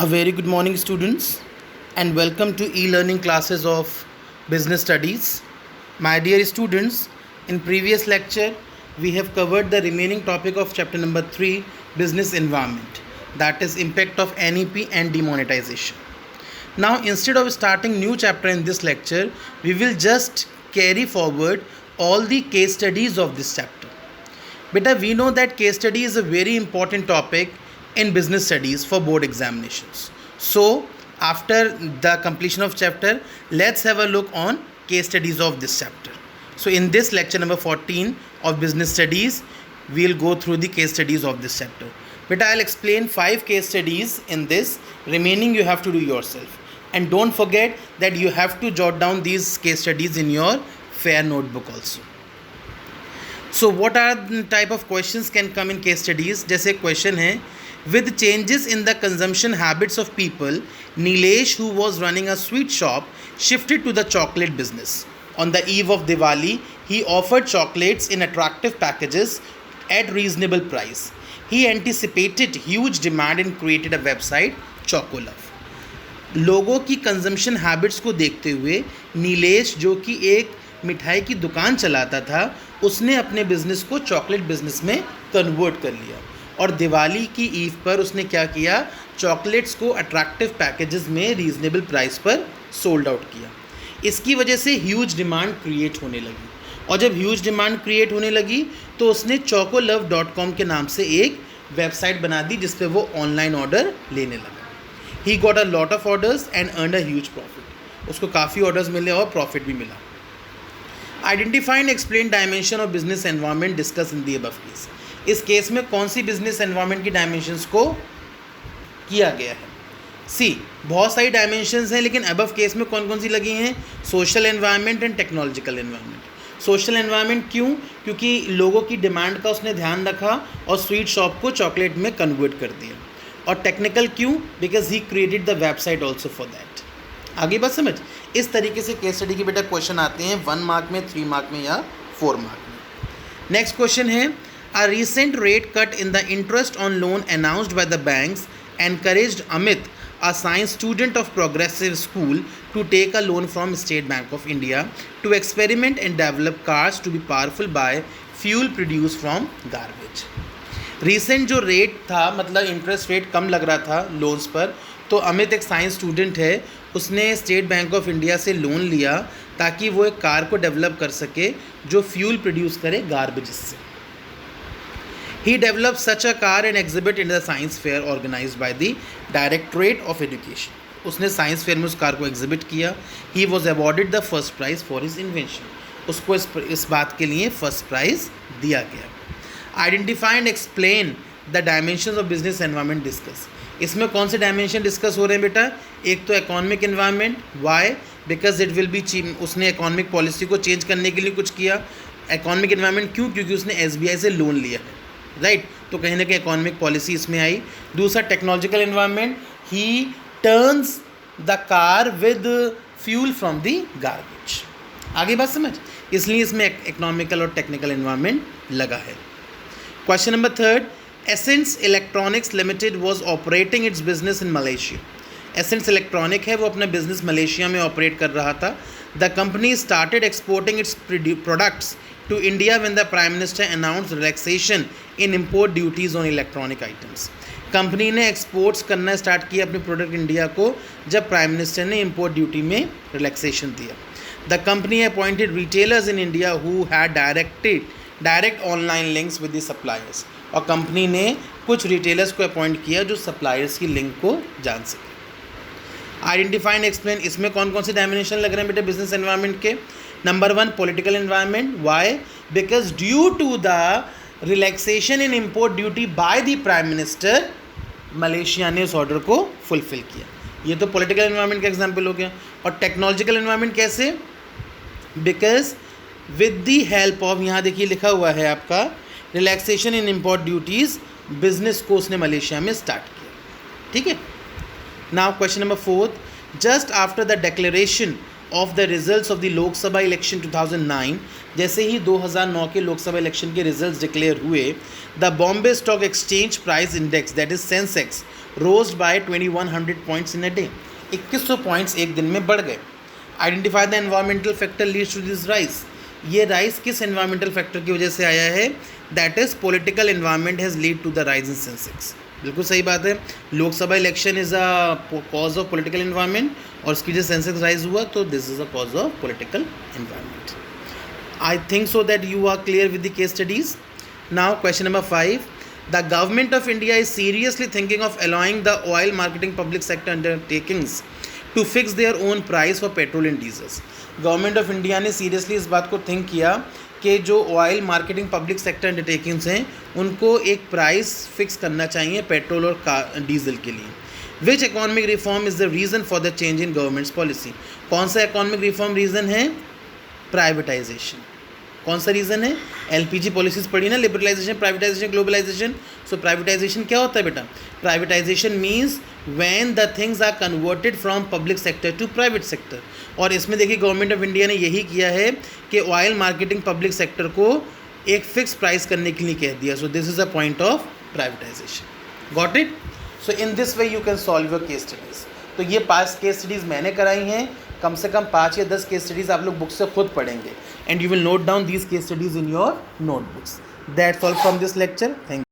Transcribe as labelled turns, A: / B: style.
A: A very good morning, students, and welcome to e-learning classes of Business Studies. My dear students, in previous lecture, we have covered the remaining topic of chapter number 3, Business Environment, that is impact of NEP and demonetization. Now, instead of starting new chapter in this lecture, we will just carry forward all the case studies of this chapter. Beta, we know that case study is a very important topic in business studies for board examinations. So, after the completion of chapter, let's have a look on case studies of this chapter. So, in this lecture number 14 of business studies, we'll go through the case studies of this chapter. But I'll explain 5 case studies in this. Remaining you have to do yourself. And don't forget that you have to jot down these case studies in your fair notebook also. So what are the type of questions can come in case studies? जैसे question है, with changes in the consumption habits of people, Nilesh, who was running a sweet shop, shifted to the chocolate business. On the eve of Diwali, he offered chocolates in attractive packages at reasonable price. He anticipated huge demand and created a website, Chocolove. लोगों की consumption habits को देखते हुए नीलेश, जो कि एक मिठाई की दुकान चलाता था, उसने अपने बिज़नेस को चॉकलेट बिज़नेस में कन्वर्ट कर लिया और दिवाली की ईव पर उसने क्या किया, चॉकलेट्स को अट्रैक्टिव पैकेजेस में रीज़नेबल प्राइस पर सोल्ड आउट किया. इसकी वजह से ह्यूज डिमांड क्रिएट होने लगी और जब ह्यूज डिमांड क्रिएट होने लगी तो उसने chocolove.com के नाम से एक वेबसाइट बना दी जिस पे वो ऑनलाइन ऑर्डर लेने लगा. He got a lot of orders and earn a huge profit. उसको काफ़ी ऑर्डर्स मिले और प्रॉफिट भी मिला. Identify and explain dimension of business environment discuss in the above case. इस केस में कौन सी बिजनेस एनवायरनमेंट की डायमेंशंस को किया गया है? सी, बहुत सारी डायमेंशंस हैं, लेकिन अबव केस में कौन कौन सी लगी हैं? Social environment and technological environment. Social environment क्यों? क्योंकि लोगों की डिमांड का उसने ध्यान रखा और स्वीट शॉप को चॉकलेट में कन्वर्ट कर दिया. और टेक्निकल क्यों? Because he created the website also for that. आगे बात समझ. इस तरीके से केस स्टडी के बेटा क्वेश्चन आते हैं 1 मार्क में, 3 मार्क में या 4 मार्क में. नेक्स्ट क्वेश्चन है, a recent rate cut in the interest on loan announced by the banks encouraged Amit, a science student of progressive school, to take a loan from State Bank of India to experiment and develop cars to be powerful by fuel produced from garbage. Recent जो rate था, मतलब interest rate कम लग रहा था loans पर, तो अमित एक science student है, उसने स्टेट बैंक ऑफ इंडिया से लोन लिया ताकि वो एक कार को डेवलप कर सके जो फ्यूल प्रोड्यूस करे गार्बेज से. He develop such a car and exhibit in the science fair organised by the directorate of education. उसने साइंस फेयर में उस कार को एग्जिबिट किया. He was awarded the first prize for his invention. उसको इस बात के लिए फर्स्ट प्राइज़ दिया गया. Identify and explain the dimensions of business environment discuss. इसमें कौन से डायमेंशन डिस्कस हो रहे हैं बेटा? एक तो economic environment. Why? Because it will be cheap. उसने इकोनॉमिक पॉलिसी को चेंज करने के लिए कुछ किया. इकोनॉमिक एनवायरनमेंट क्यों? क्योंकि उसने SBI से लोन लिया है, राइट. तो कहीं ना कहीं इकोनॉमिक पॉलिसी इसमें आई. दूसरा technological environment, he turns the car with fuel from the garbage. आगे बात समझ. इसलिए इसमें इकोनॉमिकल और टेक्निकल एनवायरनमेंट लगा है. Question number 3, Essence Electronics Limited was operating its business in Malaysia. Essence Electronic है, वो अपना बिजनेस मलेशिया में ऑपरेट कर रहा था. The company started exporting its products to India when the Prime Minister announced relaxation in import duties on electronic items. Company ने exports करना start किया अपने प्रोडक्ट इंडिया को जब प्राइम मिनिस्टर ने इम्पोर्ट ड्यूटी में रिलैक्सेशन दिया. The company appointed retailers in India who had direct online links with the suppliers. और कंपनी ने कुछ रिटेलर्स को अपॉइंट किया जो सप्लायर्स की लिंक को जान सके. Identify and explain. इसमें कौन कौन से डायमेंशन लग रहे हैं बेटा बिजनेस एनवायरनमेंट के? Number 1, political environment. Why? Because due to the relaxation in import duty by the prime minister, Malaysia ने उस ऑर्डर को फुलफिल किया. ये तो पॉलिटिकल एनवायरनमेंट का एग्जाम्पल हो गया. और टेक्नोलॉजिकल एनवायरनमेंट कैसे? Because with the help of, यहाँ देखिए लिखा हुआ है आपका, relaxation in import duties, business को उसने मलेशिया में स्टार्ट किया. ठीक है. Now question number 4, just after the declaration of the results of the Lok Sabha election 2009, जैसे ही 2009 के लोकसभा इलेक्शन के रिजल्ट्स डिक्लेयर हुए, the Bombay stock exchange price index that is Sensex rose by 2100 points in a day. 2100 points एक दिन में बढ़ गए. Identify the environmental factor leads to this rise. ये राइज किस एनवायरमेंटल फैक्टर की वजह से आया है? That is political environment has lead to the rise in Sensex. बिल्कुल सही बात है. Lok Sabha election is a cause of political environment और उसकी वजह से सेंसेक्स राइज हुआ, तो this is a cause of political environment. I think so that you are clear with the case studies. Now question number 5. The government of India is seriously thinking of allowing the oil marketing public sector undertakings to fix their own price for petrol and diesels. Government of India ने seriously इस बात को think किया कि जो oil marketing public sector undertakings हैं उनको एक प्राइस फिक्स करना चाहिए पेट्रोल और डीजल के लिए. Which economic reform is the reason for the change in government's policy. कौन सा इकोनॉमिक रिफॉर्म रीज़न है? प्राइवेटाइजेशन. कौन सा रीज़न है? एलपीजी पॉलिसीज पढ़ी ना, liberalisation, privatisation, globalisation. So privatisation क्या होता है बेटा? Privatisation means when the things are converted from public sector to private sector. और इसमें देखिए गवर्नमेंट ऑफ इंडिया ने यही किया है कि ऑयल मार्केटिंग पब्लिक सेक्टर को एक फिक्स प्राइस करने के लिए कह दिया. So this is a point of privatisation. Got it? So in this way you can solve your case studies. तो ये 5 केस स्टडीज़ मैंने कराई हैं. कम से कम 5 या 10 केस स्टडीज़ आप लोग बुक से खुद पढ़ेंगे and you will note down these case studies in your notebooks. That's all from this lecture. Thank you.